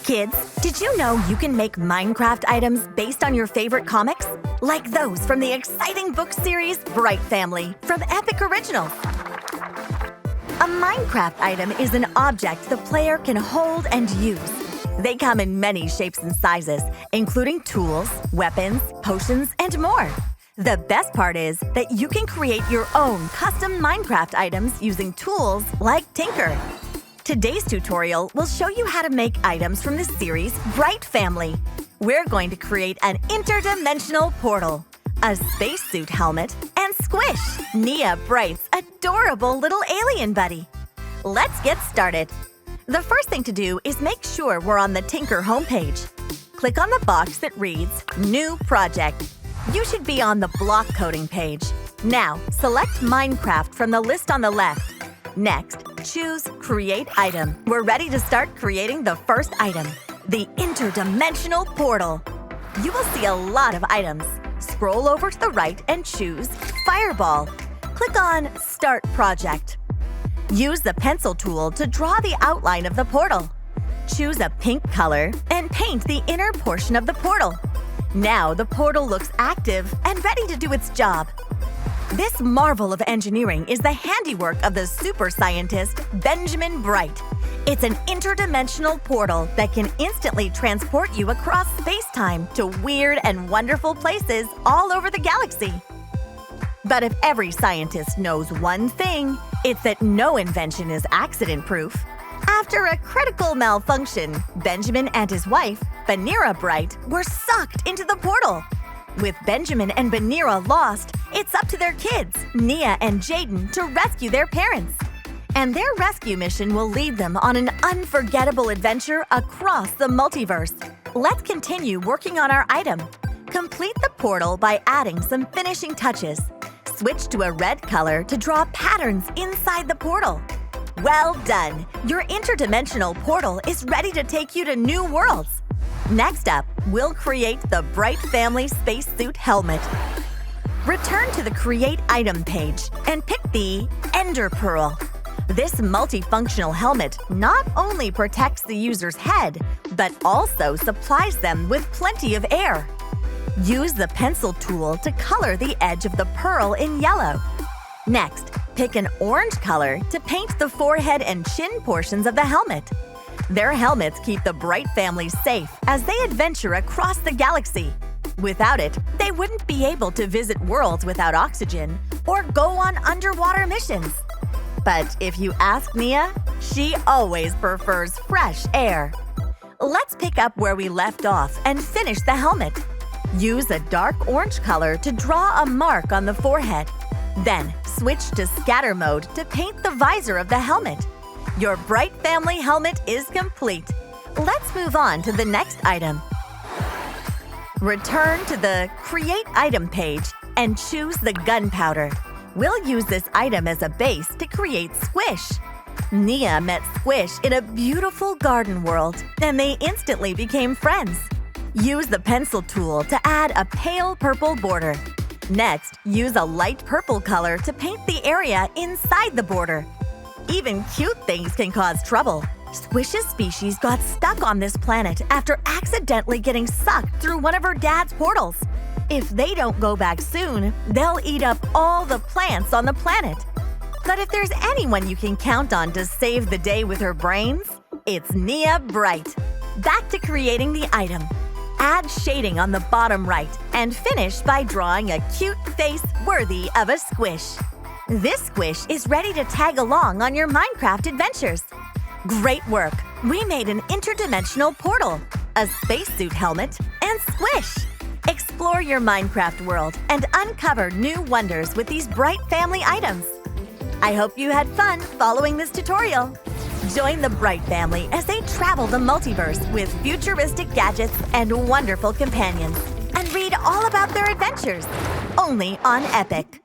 Kids, did you know you can make Minecraft items based on your favorite comics? Like those from the exciting book series Brigh Family from Epic Originals. A Minecraft item is an object the player can hold and use. They come in many shapes and sizes, including tools, weapons, potions, and more. The best part is that you can create your own custom Minecraft items using tools like Tynker. Today's tutorial will show you how to make items from the series Brigh Family. We're going to create an interdimensional portal, a spacesuit helmet, and Squish, Nia Bright's adorable little alien buddy. Let's get started. The first thing to do is make sure we're on the Tynker homepage. Click on the box that reads New Project. You should be on the block coding page. Now, select Minecraft from the list on the left. Next, choose Create Item. We're ready to start creating the first item, the Interdimensional Portal. You will see a lot of items. Scroll over to the right and choose Fireball. Click on Start Project. Use the pencil tool to draw the outline of the portal. Choose a pink color and paint the inner portion of the portal. Now the portal looks active and ready to do its job. This marvel of engineering is the handiwork of the super scientist Benjamin Bright. It's an interdimensional portal that can instantly transport you across space-time to weird and wonderful places all over the galaxy. But if every scientist knows one thing, it's that no invention is accident-proof. After a critical malfunction, Benjamin and his wife, Banira Bright, were sucked into the portal. With Benjamin and Banira lost, it's up to their kids, Nia and Jaden, to rescue their parents. And their rescue mission will lead them on an unforgettable adventure across the multiverse. Let's continue working on our item. Complete the portal by adding some finishing touches. Switch to a red color to draw patterns inside the portal. Well done! Your interdimensional portal is ready to take you to new worlds. Next up, we'll create the Brigh Family spacesuit helmet. Return to the Create Item page and pick the Ender Pearl. This multifunctional helmet not only protects the user's head, but also supplies them with plenty of air. Use the pencil tool to color the edge of the pearl in yellow. Next, pick an orange color to paint the forehead and chin portions of the helmet. Their helmets keep the Brigh family safe as they adventure across the galaxy. Without it, they wouldn't be able to visit worlds without oxygen or go on underwater missions. But if you ask Nia, she always prefers fresh air. Let's pick up where we left off and finish the helmet. Use a dark orange color to draw a mark on the forehead. Then, switch to scatter mode to paint the visor of the helmet. Your Brigh Family helmet is complete. Let's move on to the next item. Return to the Create Item page and choose the gunpowder. We'll use this item as a base to create Squish. Nia met Squish in a beautiful garden world, and they instantly became friends. Use the pencil tool to add a pale purple border. Next, use a light purple color to paint the area inside the border. Even cute things can cause trouble. Squish's species got stuck on this planet after accidentally getting sucked through one of her dad's portals. If they don't go back soon, they'll eat up all the plants on the planet. But if there's anyone you can count on to save the day with her brains, it's Nia Bright. Back to creating the item. Add shading on the bottom right and finish by drawing a cute face worthy of a squish. This Squish is ready to tag along on your Minecraft adventures. Great work! We made an interdimensional portal, a spacesuit helmet, and Squish! Explore your Minecraft world and uncover new wonders with these Brigh Family items. I hope you had fun following this tutorial. Join the Brigh Family as they travel the multiverse with futuristic gadgets and wonderful companions. And read all about their adventures, only on Epic.